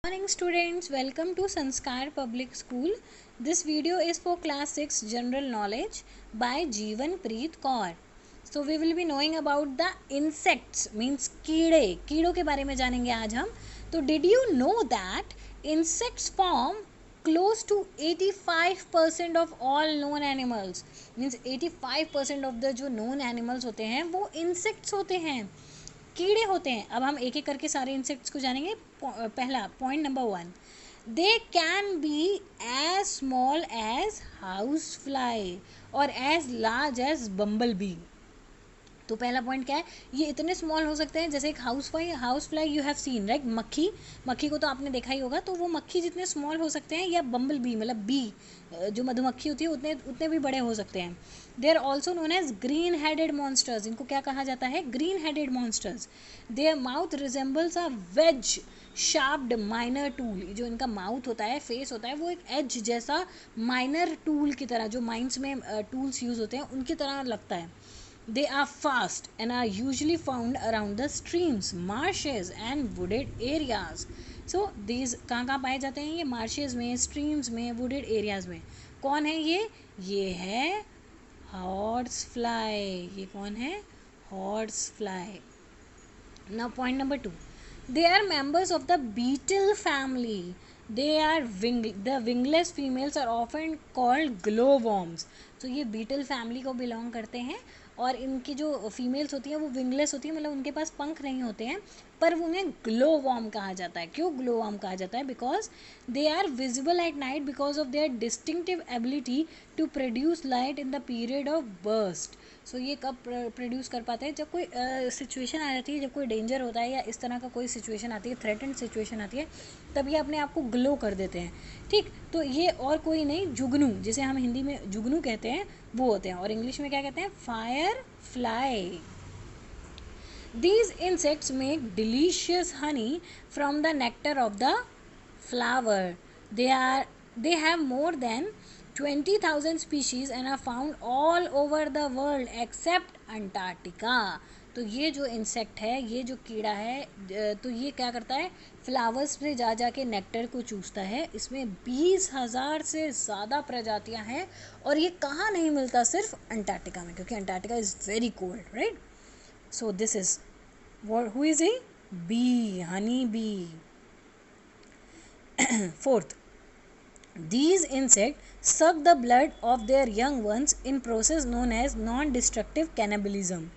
Morning students, welcome to Sanskar Public School. This video is for class 6 general knowledge by Jeevan Preet Kaur. So we will be knowing about the insects means कीड़ों के बारे में जानेंगे आज हम. तो did you know that insects form close to 85% of all known animals means 85% of the जो known animals होते हैं वो insects होते हैं, कीड़े होते हैं. अब हम एक एक करके सारे इंसेक्ट्स को जानेंगे. पहला point number 1, they can be as small as house fly और as large as bumble bee. तो पहला पॉइंट क्या है, ये इतने स्मॉल हो सकते हैं जैसे एक house fly you have seen right. मक्खी को तो आपने देखा ही होगा. तो वो मक्खी जितने स्मॉल हो सकते हैं, या बम्बल बी मतलब बी जो मधुमक्खी होती है उतने उतने भी बड़े हो सकते हैं. They are also known as green headed monsters. इनको क्या कहा जाता है, green headed monsters. Their mouth resembles a wedge shaped miner tool. जो इनका माउथ होता है, फेस होता है, वो एक एज जैसा माइनर टूल की तरह, जो माइंस में टूल्स यूज होते हैं उनकी तरह लगता है. They are fast and are usually found around the streams, marshes and wooded areas. So these कहाँ पाए जाते हैं ये, marshes में, streams में, wooded areas में. कौन है ये है हॉर्स फ्लाई. ये कौन है, horse fly. Now point number 2, they are members of the beetle family. The wingless females are often called glowworms. तो ये बीटल फैमिली को बिलोंग करते हैं और इनकी जो फीमेल्स होती हैं वो विंगलेस होती हैं, मतलब उनके पास पंख नहीं होते हैं, पर उन्हें ग्लो वॉर्म कहा जाता है. क्यों ग्लो वॉर्म कहा जाता है, because they are visible at night because of their distinctive ability to produce light in the period of burst. So ये कब प्रोड्यूस कर पाते हैं, जब कोई सिचुएशन आ जाती है, जब कोई डेंजर होता है या इस तरह का कोई सिचुएशन आती है, थ्रेटेंड सिचुएशन आती है, तब ये अपने आप को ग्लो कर देते हैं. ठीक, तो ये और कोई नहीं, जुगनू, जिसे हम हिंदी में जुगनू कहते हैं, वो होते हैं. और इंग्लिश में क्या कहते हैं, fire fly. These insects make delicious honey from the nectar of the flower. They have more than 20,000 species and are found all over the world except Antarctica. तो ये जो इंसेक्ट है, ये जो कीड़ा है, तो ये क्या करता है, फ्लावर्स पे जा के नेक्टर को चूसता है. इसमें 20,000 से ज़्यादा प्रजातियां हैं और ये कहाँ नहीं मिलता, सिर्फ अंटार्कटिका में, क्योंकि Antarctica is very cold right. So this is who is he? Bee, honey bee. Fourth, these insects suck the blood of their young ones in process known as non-destructive cannibalism.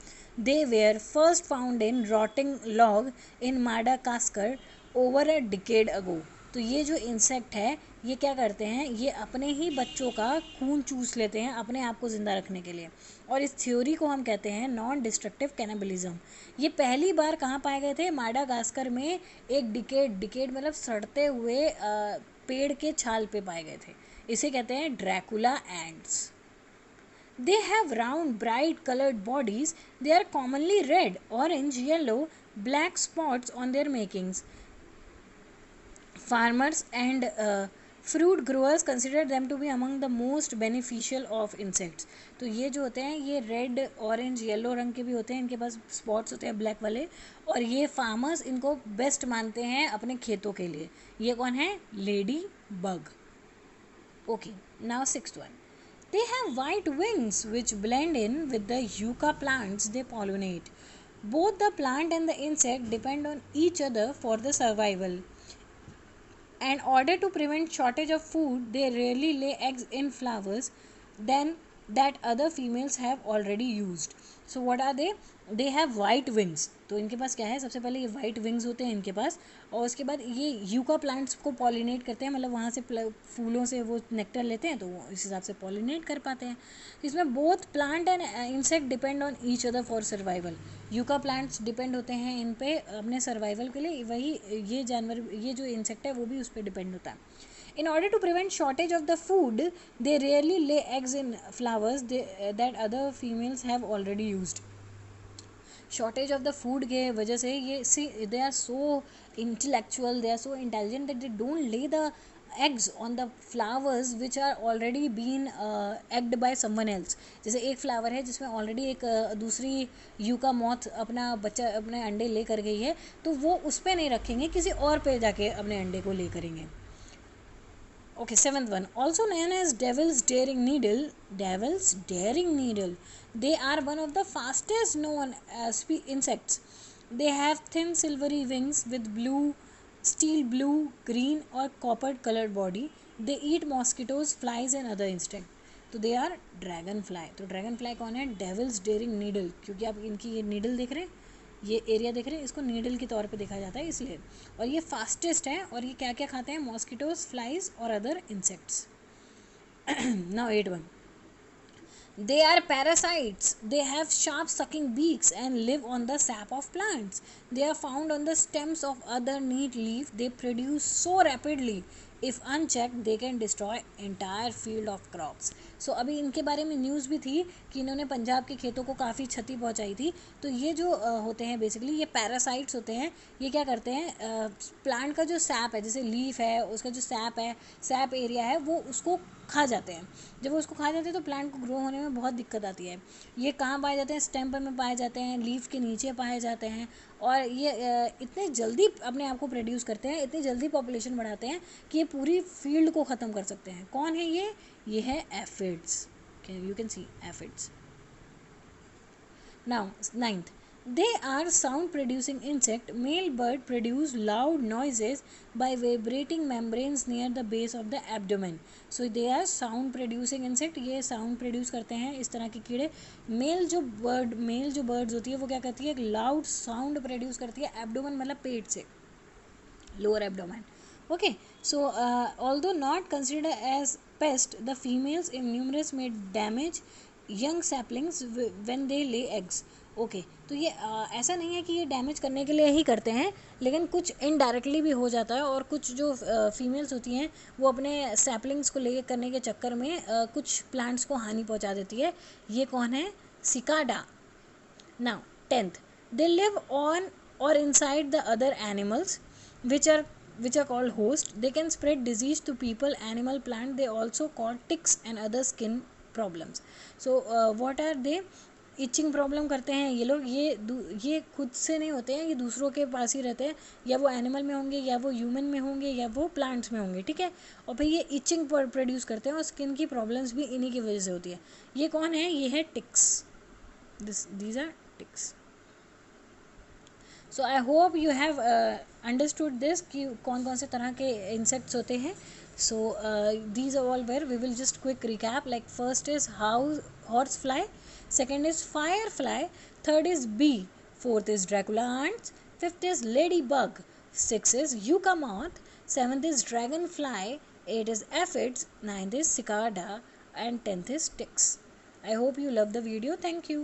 They were first found in rotting log in Madagascar over a decade ago. तो ये जो insect है, ये क्या करते हैं, ये अपने ही बच्चों का खून चूस लेते हैं अपने आप को ज़िंदा रखने के लिए. और इस थ्योरी को हम कहते हैं नॉन डिस्ट्रक्टिव कैनिबलिज्म. ये पहली बार कहाँ पाए गए थे, माडागास्कर में. एक डिकेड मतलब सड़ते हुए पेड़ के छाल पे पाए गए थे. इसे कहते हैं Dracula ants. They have round, bright colored bodies. They are commonly red, orange, yellow, black spots on their makings. Farmers and fruit growers consider them to be among the most beneficial of insects. तो ये जो होते हैं, ये red, orange, yellow रंग के भी होते हैं, इनके पास स्पॉट्स होते हैं ब्लैक वाले, और ये फार्मर्स इनको बेस्ट मानते हैं अपने खेतों के लिए. ये कौन है, lady bug. Okay, now sixth one, they have white wings which blend in with the yucca plants they pollinate. Both the plant and the insect depend on each other for the survival. In order to prevent shortage of food, they rarely lay eggs in flowers than that other females have already used. So what are they? They have white wings. तो इनके पास क्या है, सबसे पहले ये white wings होते हैं इनके पास, और उसके बाद ये यूका प्लांट्स को पॉलिनेट करते हैं, मतलब वहाँ से फूलों से वो नेक्टर लेते हैं, तो वो इस हिसाब से पॉलिनेट कर पाते हैं. इसमें both plant and insect depend on each other for survival. Yucca plants depend होते हैं इन पे अपने सर्वाइवल के लिए, वही ये जानवर, ये जो इंसेक्ट है वो भी उस पर डिपेंड होता है. In order to prevent shortage of the food, they rarely lay eggs in flowers that other females have already used. Shortage of the food के वजह से ये they are so intellectual, they are so intelligent that they don't lay the eggs on the flowers which are already been egged by someone else. जैसे एक flower है जिसमें already एक दूसरी यूका मॉथ अपना बच्चा अपने अंडे ले कर गई है, तो वो उस पर नहीं रखेंगे, किसी और पे जाके अपने अंडे को ले करेंगे. Okay, seventh one, also known as devil's daring needle. Devil's daring needle. They are one of the fastest known insects. They have thin silvery wings with blue, steel blue, green or copper colored body. They eat mosquitoes, flies and other insects. तो they are dragonfly. तो dragonfly कौन है? Devil's daring needle. क्योंकि आप इनकी ये needle देख रहे हैं, ये एरिया देख रहे हैं, इसको नीडल के तौर पे देखा जाता है इसलिए. और ये फास्टेस्ट है. और ये क्या क्या खाते हैं? मॉस्किटोज, फ्लाइज और other insects. Now 8 1. They are parasites. They have sharp sucking beaks and live on the sap of plants. They are found on the stems of other neat leaf. They produce so rapidly. If unchecked, they can destroy entire field of crops. So अभी इनके बारे में news भी थी कि इन्होंने पंजाब के खेतों को काफ़ी क्षति पहुंचाई थी. तो ये जो होते हैं बेसिकली ये पैरासाइट्स होते हैं. ये क्या करते हैं? प्लांट का जो सैप है, जैसे लीफ है, उसका जो सैप है, सैप एरिया है, वो उसको खा जाते हैं. जब वो उसको खा जाते हैं तो प्लांट को ग्रो होने में बहुत दिक्कत आती है. ये कहाँ पाए जाते हैं? स्टेम में पाए जाते हैं, लीफ के नीचे पाए जाते हैं. और ये इतने जल्दी अपने आप को प्रोड्यूस करते हैं, इतनी जल्दी पॉपुलेशन बढ़ाते हैं कि ये पूरी फील्ड को ख़त्म कर सकते हैं. कौन है ये? ये है aphids. You can see aphids. Now 9th. They are sound producing insect. Male bird produce loud noises by vibrating membranes near the base of the abdomen. So they are sound producing insect. ये sound produce करते हैं इस तरह के कीड़े. Mail जो birds होती है वो क्या करती है? एक loud sound produce करती है abdomen मतलब पेट से, lower abdomen. Okay, so although not considered as pest, the females in numerous may damage young saplings when they lay eggs. Okay तो ये ऐसा नहीं है कि ये डैमेज करने के लिए ही करते हैं, लेकिन कुछ इनडायरेक्टली भी हो जाता है. और कुछ जो फीमेल्स होती हैं वो अपने सैपलिंग्स को ले करने के चक्कर में कुछ प्लांट्स को हानि पहुंचा देती है. ये कौन है? Cicada. Now 10th. They live on और inside the other animals which are called host. They can spread disease to people, animal, plant. They also cause ticks and other skin problems. So what are they? Itching problem करते हैं ये लोग. ये खुद से नहीं होते हैं, ये दूसरों के पास ही रहते हैं. या वो एनिमल में होंगे, या वो ह्यूमन में होंगे, या वो प्लांट्स में होंगे. ठीक है. और फिर ये इचिंग प्रोड्यूस करते हैं और स्किन की प्रॉब्लम्स भी इन्हीं की वजह से होती है. ये कौन है? ये है ticks. These are ticks. So I hope you have understood this कि कौन कौन से तरह के इंसेक्ट्स होते हैं. So these are all where we will just quick recap. Like first is horsefly, second is firefly, third is bee, fourth is Dracula ants, fifth is ladybug, sixth is yucca moth, seventh is dragonfly, eighth is aphids, ninth is cicada and 10th is ticks. I hope you love the video. Thank you.